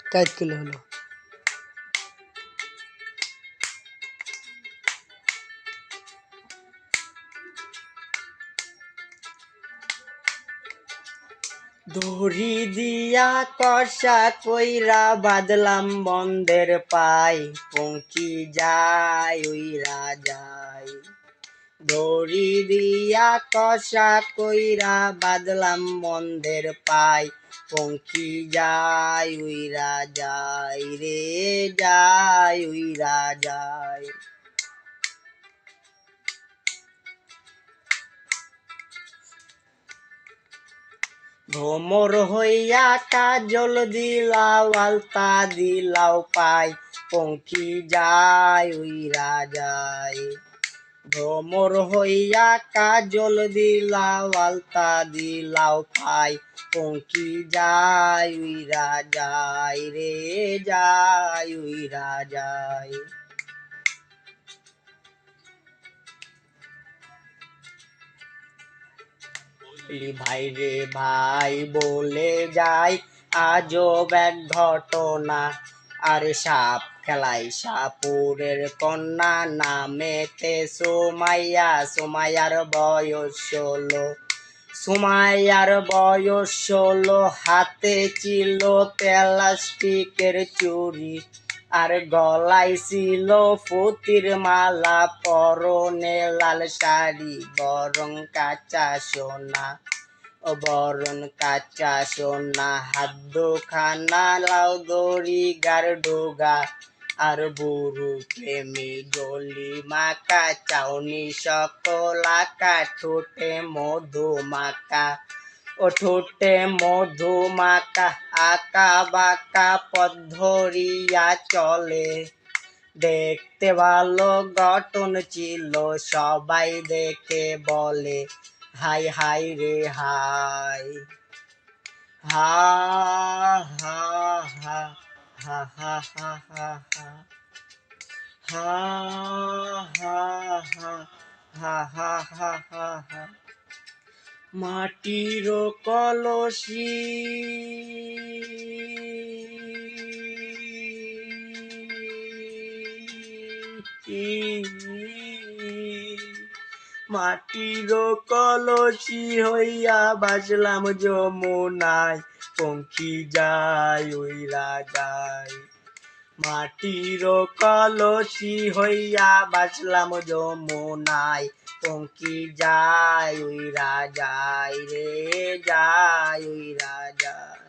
কাজ করলে হলো। দড়ি দিয়া কষা কইরা বাঁধলাম বন্ধের পাই, পঙ্কি যায় উইরা যায়। দড়ি দিয়া কষা কইরা বাঁধলাম বন্ধের পাই, পঙ্কি যায় উইরা যায় রে, যায় উইরা যায়। ভ্রমর হইয়া কাজল দিলাও, আলতা দিলাও পাই, পঙ্কি যায় উইরা যায়। ভ্রমর হইয়া কাজল দিলাও, আলতা দিলাও পাই, পঙ্কি যায় উইরা যায় রে, যায় উইরা যায়। ভাই রে ভাই বলে যায় আজব এক ঘটনা, আরে সাপ খেলায় সাপুরের কন্যা, নামেতে সুমাইয়া, সুমাইয়ার বয়স 16। সুমাইয়ার বয়স 16, হাতে ছিল প্লাস্টিকের চুড়ি, আর গলায় ছিল ফুতির মালা, পরনে লাল শাড়ি, বরং কাঁচা সোনা, ও বরণ কাঁচা সোনা। হাত দুখানা লাউ দড়ি গার ডোগা, আর বুড়ো প্রেমী গলি মাকা, চাউনি সকল আঁকা, ঠোঁটে মধু মাকা, ও ঠোঁটে মধু মাকা। আঁকা বাঁকা পথ ধরিয়া চলে, দেখতে ভালো গঠন ছিল, সবাই দেখে বলে হাই হাই রে হাই। হা হা হা হা হা হা হা হা হা হা হা হা হা হা হা। মাটির কলসি মাটির কলসি হইয়া বাজলাম যমুনায়, পঙ্কি যায় উইরা যায়। মাটির কলসি হইয়া বাজলাম যমুনায়, পঙ্কি যায় উইরা যায় রে, যায় উইরা যায়।